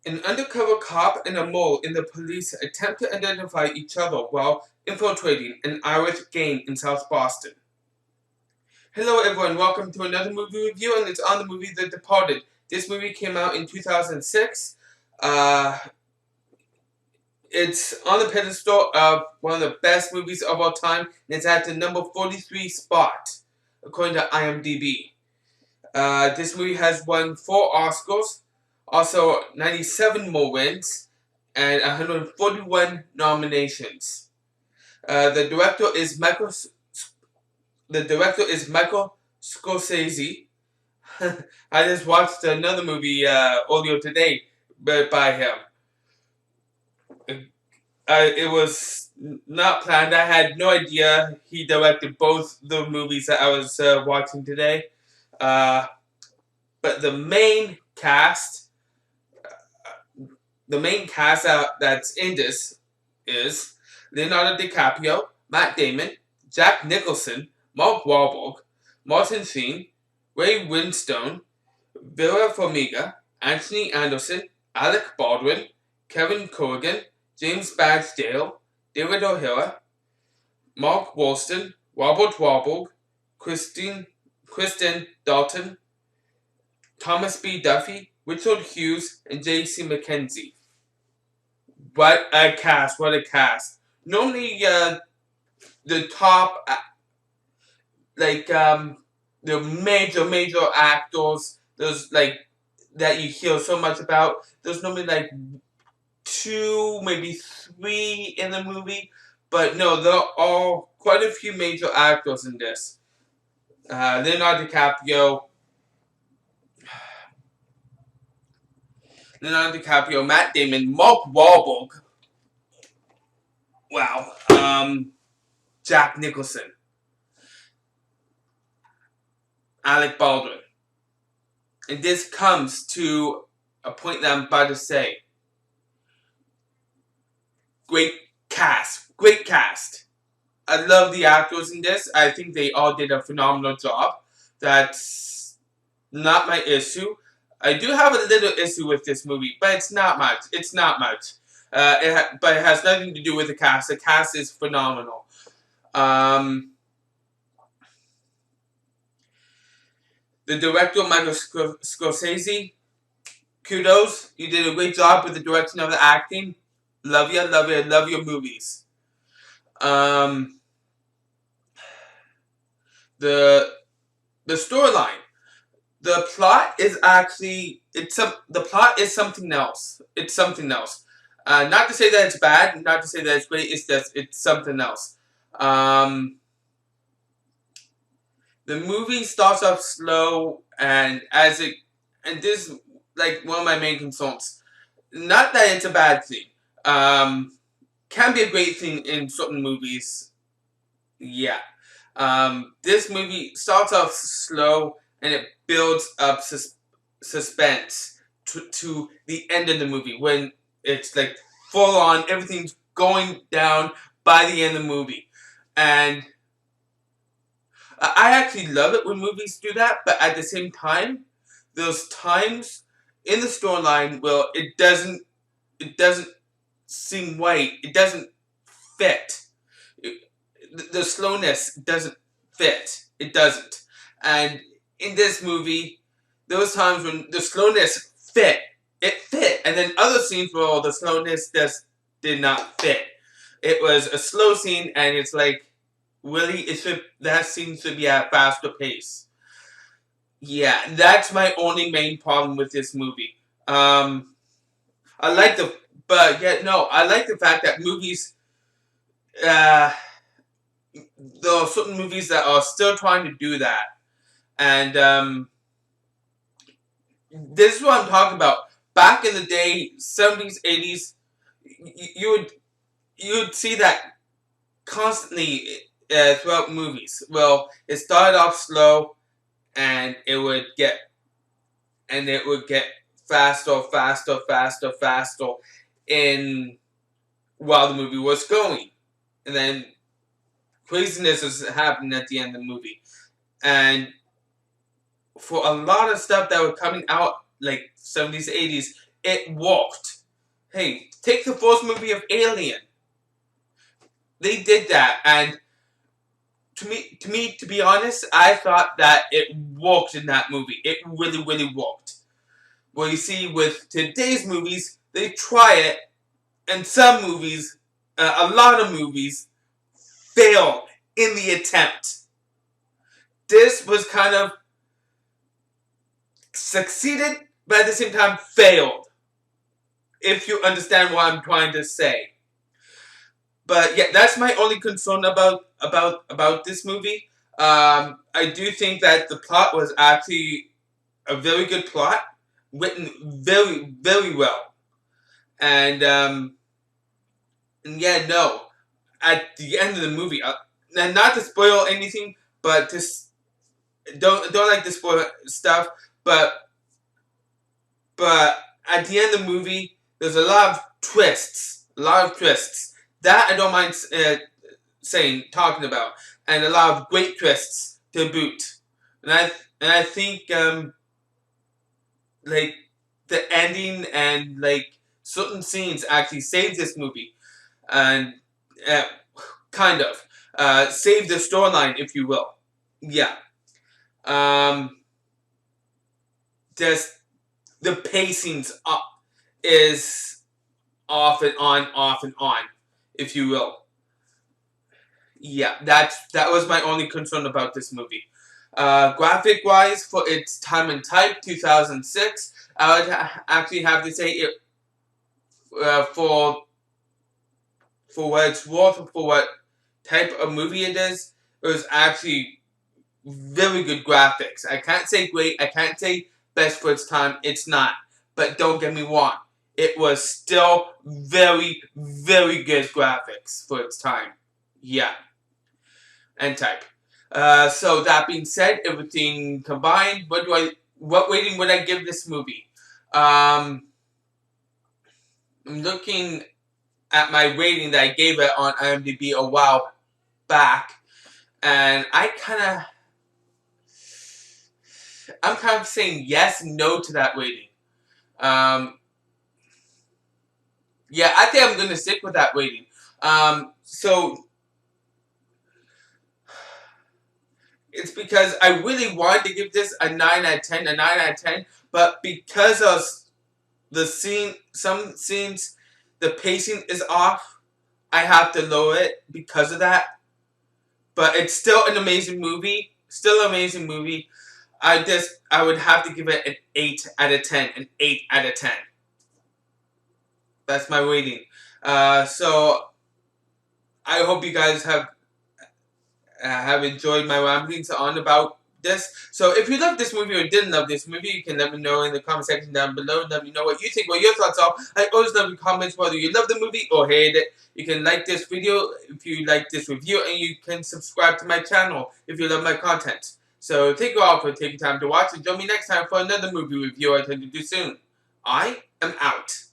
An undercover cop and a mole in the police attempt to identify each other while infiltrating an Irish gang in South Boston. Hello everyone, welcome to another movie review, and it's on the movie The Departed. This movie came out in 2006. It's on the pedestal of one of the best movies of all time, and it's at the number 43 spot, according to IMDb. This movie has won 4 Oscars, also 97 more wins, and 141 nominations. The director is Michael Scorsese. I just watched another movie earlier today by him. It was not planned. I had no idea he directed both the movies that I was watching today. But the main cast that's in this is Leonardo DiCaprio, Matt Damon, Jack Nicholson, Mark Wahlberg, Martin Sheen, Ray Winstone, Vera Farmiga, Anthony Anderson, Alec Baldwin, Kevin Corrigan, James Badge Dale, David O'Hara, Mark Wolston, Robert Wahlberg, Kristen Dalton, Thomas B. Duffy, Richard Hughes, and J.C. McKenzie. What a cast! What a cast! Normally, the top, the major actors, those that you hear so much about. There's normally 2, maybe 3 in the movie, but no, there are all quite a few major actors in this. Leonardo DiCaprio, Matt Damon, Mark Wahlberg. Wow. Jack Nicholson, Alec Baldwin. And this comes to a point that I'm about to say. Great cast. Great cast. I love the actors in this. I think they all did a phenomenal job. That's not my issue. I do have a little issue with this movie, but it's not much. It's not much. But it has nothing to do with the cast. The cast is phenomenal. The director, Michael Scorsese, kudos. You did a great job with the direction of the acting. Love you, love you, love your movies. The storyline. The plot is actually the plot is something else. It's something else. Not to say that it's bad, not to say that it's great. It's something else. The movie starts off slow, and this is one of my main concerns. Not that it's a bad thing. Can be a great thing in certain movies. Yeah. This movie starts off slow, and it builds up suspense to the end of the movie when it's full on, everything's going down by the end of the movie. And I actually love it when movies do that, but at the same time, there's times in the storyline where it doesn't seem right. It doesn't fit. The slowness doesn't fit. It doesn't. And in this movie, there was times when the slowness fit. It fit. And then other scenes where the slowness just did not fit. It was a slow scene, and it's really, that scene should be at a faster pace. Yeah, that's my only main problem with this movie. I like the fact that movies, there are certain movies that are still trying to do that. And this is what I'm talking about. Back in the day, 70s, 80s, you would see that constantly throughout movies. Well, it started off slow, and it would get faster in while the movie was going, and then craziness was happening at the end of the movie. And for a lot of stuff that were coming out 70s, 80s, it worked. Hey, take the first movie of Alien. They did that, and to be honest, I thought that it worked in that movie. It really, really worked. Well, you see, with today's movies, they try it, and some movies, a lot of movies, fail in the attempt. This was kind of succeeded, but at the same time failed. If you understand what I'm trying to say. But yeah, that's my only concern about this movie. I do think that the plot was actually a very good plot, written very, very well. And yeah, no. At the end of the movie, and not to spoil anything, but just don't like to spoil stuff. But at the end of the movie, there's a lot of twists, that I don't mind talking about, and a lot of great twists to boot. And I think like the ending and like certain scenes actually saved this movie, and uh, kind of saved the storyline, if you will. Yeah. Just the pacing's up is off and on, if you will. Yeah, that was my only concern about this movie. Graphic wise, for its time and type, 2006, I would actually have to say it for what it's worth, and for what type of movie it is. It was actually very good graphics. I can't say great. I can't say best for its time. It's not. But don't get me wrong. It was still very, very good graphics for its time. Yeah. And type. So that being said, everything combined, what rating would I give this movie? I'm looking at my rating that I gave it on IMDb a while back, and I'm kind of saying yes and no to that rating. Yeah, I think I'm gonna stick with that rating. So it's because I really wanted to give this a 9 out of 10, but because of some scenes, the pacing is off, I have to lower it because of that. But it's still an amazing movie. I would have to give it an 8 out of 10. An 8 out of 10. That's my rating. So I hope you guys have enjoyed my ramblings on about this. So if you loved this movie or didn't love this movie, you can let me know in the comment section down below. Let me know what you think, what your thoughts are. I always love your comments, whether you love the movie or hate it. You can like this video if you like this review, and you can subscribe to my channel if you love my content. So thank you all for taking time to watch, and join me next time for another movie review I intend to do soon. I am out.